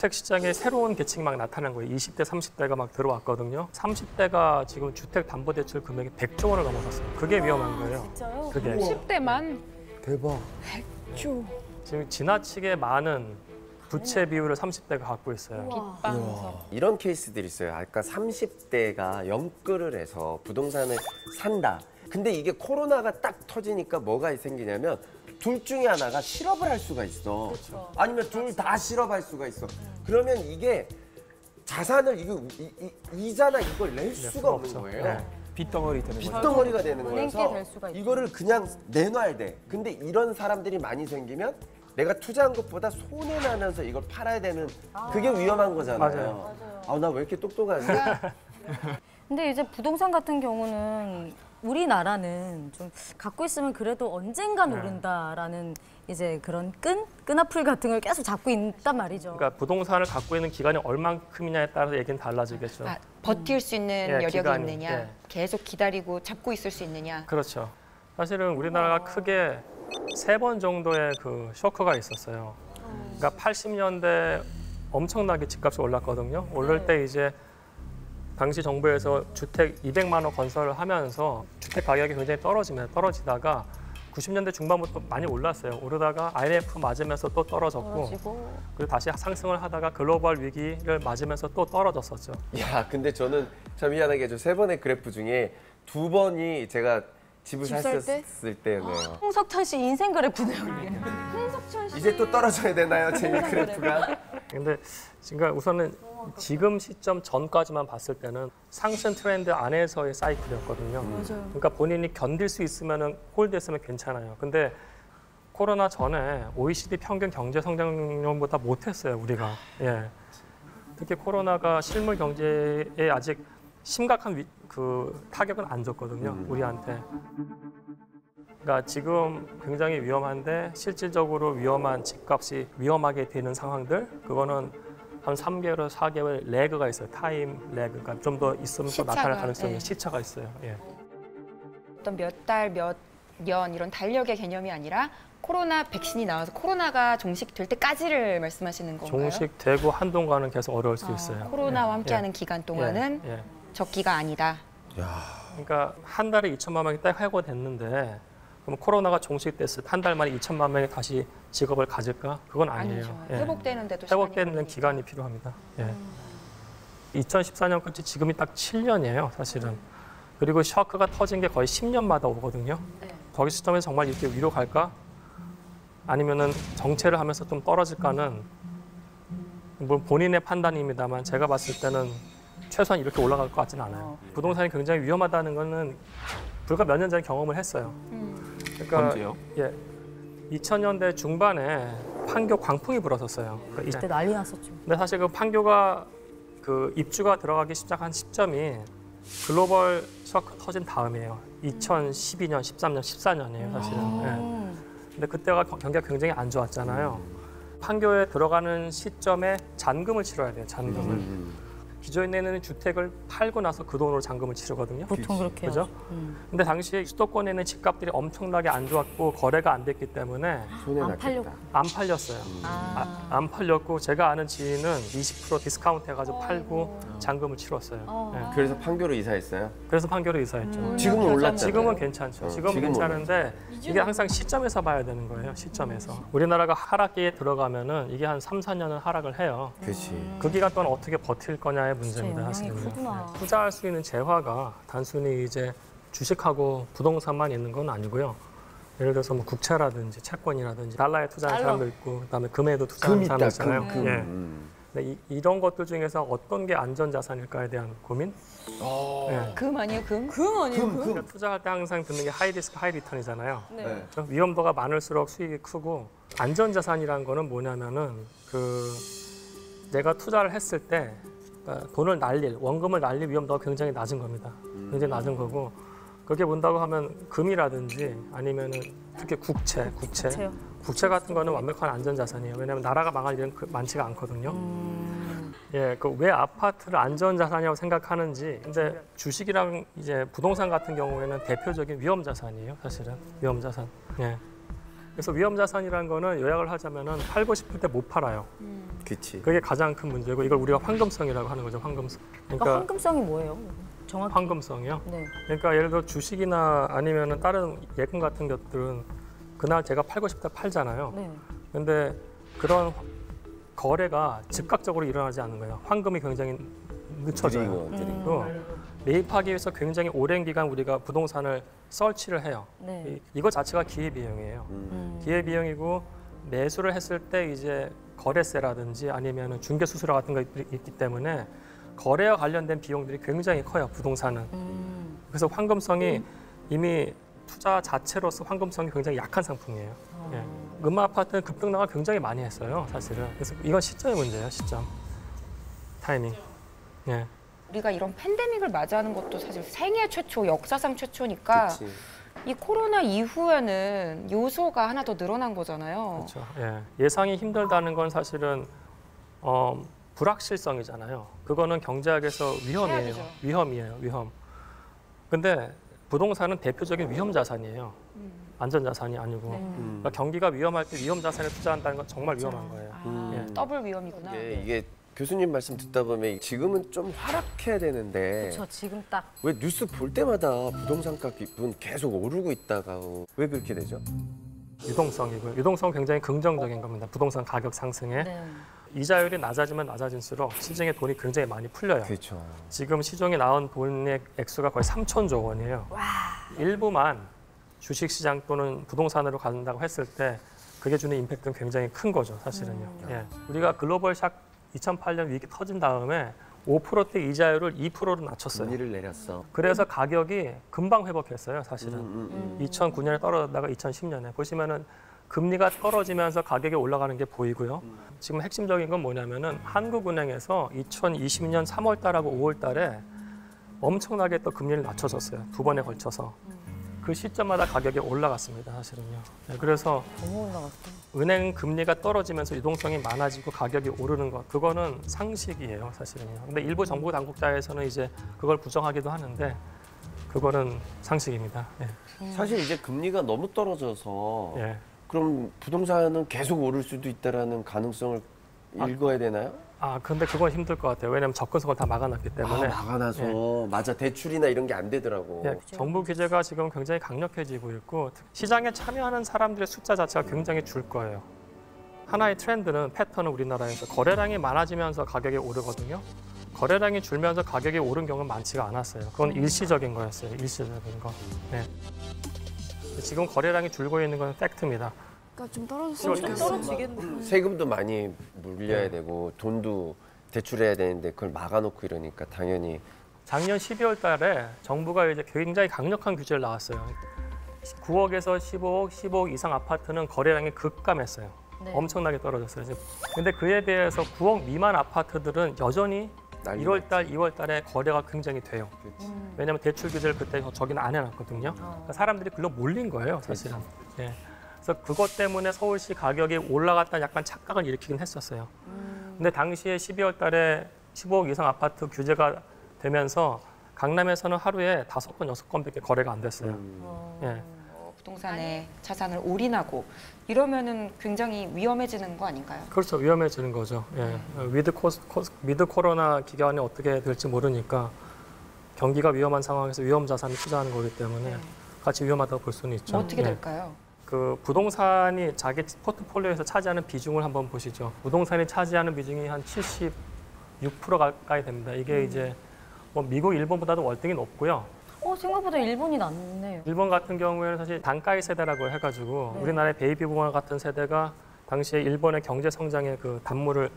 주택 시장에 새로운 계층이 막 나타난 거예요. 20대, 30대가 막 들어왔거든요. 30대가 지금 주택담보대출 금액이 100조 원을 넘어섰어요. 그게 위험한 거예요. 진짜요? 그게. 10대만? 대박. 100조. 지금 지나치게 많은 부채 비율을 30대가 갖고 있어요. 빗방석. 이런 케이스들이 있어요. 아까 30대가 영끌을 해서 부동산을 산다. 근데 이게 코로나가 딱 터지니까 뭐가 생기냐면 둘 중에 하나가 실업을 할 수가 있어. 그렇죠. 아니면 둘 다 실업할 수가 있어. 그러면 이게 자산을 이자나 이걸 낼 수가 없는 없죠. 거예요. 네. 빚덩어리 되는 거죠. 빚덩어리가 되는 은행께 거여서 될 수가 있죠. 이거를 그냥 내놔야 돼. 근데 이런 사람들이 많이 생기면 내가 투자한 것보다 손해 나면서 이걸 팔아야 되는 그게 위험한 거잖아요. 맞아요. 나 왜 이렇게 똑똑하지? 근데 이제 부동산 같은 경우는 우리나라는 좀 갖고 있으면 그래도 언젠간 오른다라는 이제 그런 끈앞풀 같은 걸 계속 잡고 있단 말이죠. 그러니까 부동산을 갖고 있는 기간이 얼만큼이냐에 따라서 얘기는 달라지겠죠. 아, 버틸 수 있는 예, 여력이 기간이, 있느냐, 예. 계속 기다리고 잡고 있을 수 있느냐. 그렇죠. 사실은 우리나라가 크게 3번 정도의 그 쇼크가 있었어요. 그러니까 80년대 엄청나게 집값이 올랐거든요. 오를 때 이제 당시 정부에서 주택 200만 원 건설을 하면서 주택 가격이 굉장히 떨어지다가 90년대 중반부터 많이 올랐어요. 오르다가 IMF 맞으면서 또 떨어졌고 그리고 다시 상승을 하다가 글로벌 위기를 맞으면서 또 떨어졌었죠. 야, 근데 저는 참 희한하게 저 3번의 그래프 중에 2번이 제가 집을 집살 샀을 때네요. 홍석천 씨 인생 그래프네요. 이게. 이제 또 떨어져야 되나요, 제 그래프가? 근데 그러니까 우선은 지금 시점 전까지만 봤을 때는 상승 트렌드 안에서의 사이클이었거든요. 그러니까 본인이 견딜 수 있으면은 홀드했으면 괜찮아요. 근데 코로나 전에 OECD 평균 경제 성장률보다 못했어요, 우리가. 예. 특히 코로나가 실물 경제에 아직 심각한 그 타격은 안 줬거든요, 우리한테. 그러니까 지금 굉장히 위험한데 실질적으로 위험한 집값이 위험하게 되는 상황들, 그거는 한 3개월에서 4개월 레그가 있어요. 타임 레그. 그러니까 좀 더 있으면 또 나타날 가능성이 시차가 있어요. 예. 어떤 몇 달, 몇 년 이런 달력의 개념이 아니라 코로나 백신이 나와서 코로나가 종식될 때까지를 말씀하시는 건가요? 종식되고 한동안은 계속 어려울 수 있어요. 코로나와 함께하는 기간 동안은 예. 적기가 아니다. 그러니까 한 달에 2천만 명이 딱 해고됐는데 그럼 코로나가 종식됐을 때 한 달 만에 2천만 명이 다시 직업을 가질까? 그건 아니에요. 아니죠. 예. 회복되는데도 회복되는 기간이 필요합니다. 예. 2014년까지 지금이 딱 7년이에요, 사실은. 그리고 셔크가 터진 게 거의 10년마다 오거든요. 거기 시점에서 정말 이렇게 위로 갈까? 아니면은 정체를 하면서 좀 떨어질까는 물론 본인의 판단입니다만 제가 봤을 때는 최소한 이렇게 올라갈 것 같지는 않아요. 부동산이 굉장히 위험하다는 거는 불과 몇 년 전에 경험을 했어요. 그러니까 언제요? 예, 2000년대 중반에 판교 광풍이 불었었어요. 그러니까 그때 난리 났었죠. 근데 사실 그 판교가 그 입주가 들어가기 시작한 시점이 글로벌 셔크 터진 다음이에요. 2012년, 13년, 14년이에요, 사실은. 예. 근데 그때가 경기가 굉장히 안 좋았잖아요. 판교에 들어가는 시점에 잔금을 치러야 돼요, 잔금을. 기존에 있는 주택을 팔고 나서 그 돈으로 잔금을 치르거든요. 보통 그렇게 그죠? 하죠. 근데 당시에 수도권에 있는 집값들이 엄청나게 안 좋았고 거래가 안 됐기 때문에 손해 안 났겠다. 팔려고. 안 팔렸어요. 안 팔렸고 제가 아는 지인은 20% 디스카운트 해가지고 팔고 잔금을 치렀어요. 예. 그래서 판교로 이사했어요? 그래서 판교로 이사했죠. 지금은 올랐잖아요. 지금은 괜찮죠. 지금은 지금은 괜찮은데 이게 항상 시점에서 봐야 되는 거예요. 시점에서. 우리나라가 하락기에 들어가면은 이게 한 3, 4년은 하락을 해요. 그렇지. 그 기간 동안 어떻게 버틸 거냐의 진짜 문제입니다. 영향이 사실은. 크구나. 투자할 수 있는 재화가 단순히 이제 주식하고 부동산만 있는 건 아니고요. 예를 들어서 뭐 국채라든지 채권이라든지 달러에 투자하는 달러. 사람도 있고 그다음에 금에도 금 투자하는 있다, 사람도 있잖아요. 금. 예. 근데 이런 것들 중에서 어떤 게 안전자산일까에 대한 고민? 예. 금 아니에요, 금? 우리가 투자할 때 항상 듣는 게 하이 리스크 하이 리턴이잖아요. 네. 그렇죠? 위험도가 많을수록 수익이 크고 안전자산이라는 거는 뭐냐면은 그 내가 투자를 했을 때 그러니까 돈을 날릴 원금을 날릴 위험도가 굉장히 낮은 겁니다. 굉장히 낮은 거고 그게 뭔다고 하면 금이라든지 아니면은 특히 국채 국채요? 국채 같은 거는 완벽한 안전자산이에요. 왜냐하면 나라가 망할 일은 많지가 않거든요. 예, 그 왜 아파트를 안전자산이라고 생각하는지. 근데 주식이랑 이제 부동산 같은 경우에는 대표적인 위험자산이에요, 사실은 위험자산. 예. 그래서 위험 자산이라는 거는 요약을 하자면은 팔고 싶을 때 못 팔아요. 그치. 그게 가장 큰 문제고 이걸 우리가 황금성이라고 하는 거죠. 황금성. 그러니까 황금성이 뭐예요? 정확히. 황금성이요. 네. 그러니까 예를 들어 주식이나 아니면은 다른 예금 같은 것들은 그날 제가 팔고 싶다 팔잖아요. 네. 근데 그런 거래가 즉각적으로 일어나지 않는 거예요. 황금이 굉장히 늦춰져요. 드리고. 매입하기 위해서 굉장히 오랜 기간 우리가 부동산을 설치를 해요. 네. 이거 자체가 기회비용이에요. 기회비용이고 매수를 했을 때 이제 거래세라든지 아니면 중개 수수료 같은 거 있기 때문에 거래와 관련된 비용들이 굉장히 커요. 부동산은. 그래서 황금성이 이미 투자 자체로서 황금성이 굉장히 약한 상품이에요. 예. 음마 아파트는 급등락을 굉장히 많이 했어요. 사실은. 그래서 이건 시점의 문제예요. 시점. 타이밍. 예. 우리가 이런 팬데믹을 맞이하는 것도 사실 생애 최초, 역사상 최초니까 그치. 이 코로나 이후에는 요소가 하나 더 늘어난 거잖아요. 그렇죠. 예. 예상이 힘들다는 건 사실은 불확실성이잖아요. 그거는 경제학에서 위험이에요. 최악이죠. 위험이에요. 위험. 근데 부동산은 대표적인 위험 자산이에요. 안전 자산이 아니고. 그러니까 경기가 위험할 때 위험 자산에 투자한다는 건 정말 위험한 거예요. 예. 더블 위험이구나. 이게 교수님 말씀 듣다 보면 지금은 좀 하락해야 되는데 저 지금 딱 왜 뉴스 볼 때마다 부동산 값은 계속 오르고 있다가 왜 그렇게 되죠? 유동성이고요. 유동성은 굉장히 긍정적인 겁니다. 부동산 가격 상승에. 네. 이자율이 낮아지면 낮아질수록 시중에 돈이 굉장히 많이 풀려요. 그렇죠. 지금 시중에 나온 돈의 액수가 거의 3천조 원이에요. 일부만 주식시장 또는 부동산으로 간다고 했을 때 그게 주는 임팩트는 굉장히 큰 거죠, 사실은요. 예. 우리가 글로벌 샥 2008년 위기 터진 다음에 5%대 이자율을 2%로 낮췄어요. 문의를 내렸어. 그래서 가격이 금방 회복했어요, 사실은. 2009년에 떨어졌다가 2010년에 보시면은 금리가 떨어지면서 가격이 올라가는 게 보이고요. 지금 핵심적인 건 뭐냐면은 한국은행에서 2020년 3월 달하고 5월 달에 엄청나게 또 금리를 낮춰줬어요. 두 번에 걸쳐서. 그 시점마다 가격이 올라갔습니다, 사실은요. 네, 그래서 너무 올라갔다. 은행 금리가 떨어지면서 유동성이 많아지고 가격이 오르는 것, 그거는 상식이에요, 사실은요. 근데 일부 정부 당국자에서는 이제 그걸 부정하기도 하는데 그거는 상식입니다. 예. 사실 이제 금리가 너무 떨어져서 예. 그럼 부동산은 계속 오를 수도 있다라는 가능성을 읽어야 되나요? 근데 그건 힘들 것 같아요. 왜냐하면 접근성을 다 막아놨기 때문에. 막아놔서 맞아 대출이나 이런 게 안 되더라고. 예, 정부 규제가 지금 굉장히 강력해지고 있고 시장에 참여하는 사람들의 숫자 자체가 굉장히 줄 거예요. 하나의 트렌드는 패턴은 우리나라에서 거래량이 많아지면서 가격이 오르거든요. 거래량이 줄면서 가격이 오른 경우는 많지가 않았어요. 그건 일시적인 거였어요. 일시적인 거. 네. 지금 거래량이 줄고 있는 건 팩트입니다. 그러니까 좀 떨어졌으면 좋겠어. 떨어지겠네. 세금도 많이 물려야 되고 돈도 대출해야 되는데 그걸 막아놓고 이러니까 당연히 작년 12월 달에 정부가 이제 굉장히 강력한 규제를 나왔어요. 9억에서 15억, 15억 이상 아파트는 거래량이 급감했어요. 네. 엄청나게 떨어졌어요. 근데 그에 비해서 9억 미만 아파트들은 여전히 난리 1월 달, 2월 달에 거래가 굉장히 돼요. 왜냐하면 대출 규제를 그때 저기는 안 해놨거든요. 그러니까 사람들이 글로 몰린 거예요, 사실은. 예. 그래서 그것 때문에 서울시 가격이 올라갔다는 약간 착각을 일으키긴 했었어요. 근데 당시에 12월 달에 15억 이상 아파트 규제가 되면서 강남에서는 하루에 5건, 6건밖에 거래가 안 됐어요. 예. 부동산에 자산을 올인하고 이러면은 굉장히 위험해지는 거 아닌가요? 그렇죠. 위험해지는 거죠. 예. 미드 코로나 기간에 어떻게 될지 모르니까 경기가 위험한 상황에서 위험 자산을 투자하는 거기 때문에 같이 위험하다고 볼 수는 있죠. 어떻게 예. 될까요? 그 부동산이 자기 포트폴리오에서 차지하는 비중을 한번 보시죠. 부동산이 차지하는 비중이 한 76% 가까이 됩니다. 이게 이제 뭐 미국, 일본보다도 월등히 높고요. 생각보다 일본이 낫네요. 일본 같은 경우에는 사실 단가의 세대라고 해가지고 우리나라의 베이비 부머 같은 세대가 당시에 일본의 경제 성장의 그 단물을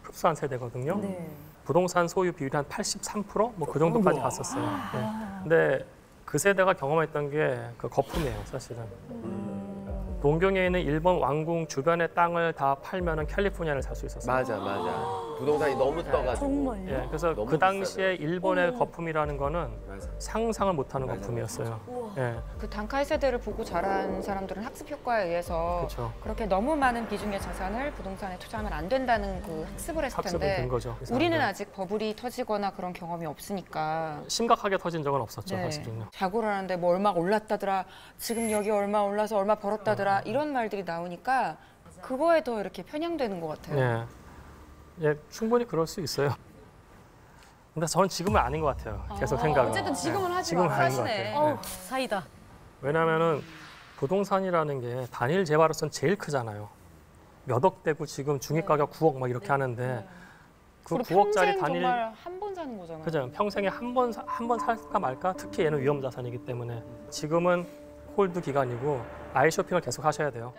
흡수한 세대거든요. 네. 부동산 소유 비율이 한 83%? 뭐 그 정도까지 갔었어요. 네. 근데 그 세대가 경험했던 게 그 거품이에요, 사실은. 동경에 있는 일본 왕궁 주변의 땅을 다 팔면은 캘리포니아를 살 수 있었어요. 맞아. 부동산이 너무 떠가지고. 정말요? 예, 그래서 너무 그 당시에 일본의 어머. 거품이라는 거는 맞아. 상상을 못하는 맞아, 거품이었어요. 예, 그 단카이 세대를 보고 자란 사람들은 학습 효과에 의해서 그렇죠. 그렇게 너무 많은 비중의 자산을 부동산에 투자하면 안 된다는 그 학습을 했을 학습이 텐데 된 거죠. 그 우리는 사람들. 아직 버블이 터지거나 그런 경험이 없으니까 심각하게 터진 적은 없었죠, 네. 사실은요. 자고를 하는데 뭐 얼마 올랐다더라, 지금 여기 얼마 올라서 얼마 벌었다더라 이런 말들이 나오니까 그거에 더 이렇게 편향되는 것 같아요. 예, 예, 충분히 그럴 수 있어요. 근데 저는 지금은 아닌 것 같아요. 계속 생각은. 어쨌든 지금은 하지 지금은 마. 아닌 것 하시네. 같아요. 어우, 사이다. 왜냐하면은 부동산이라는 게 단일 재화로서는 제일 크잖아요. 몇 억 되고 지금 중위 가격 9억 막 이렇게 하는데 그 그리고 9억짜리 평생 단일 정말 한 번 사는 거잖아요. 그죠? 평생에 한 번 살까 말까. 특히 얘는 위험 자산이기 때문에 지금은 홀드 기간이고 아이 쇼핑을 계속 하셔야 돼요.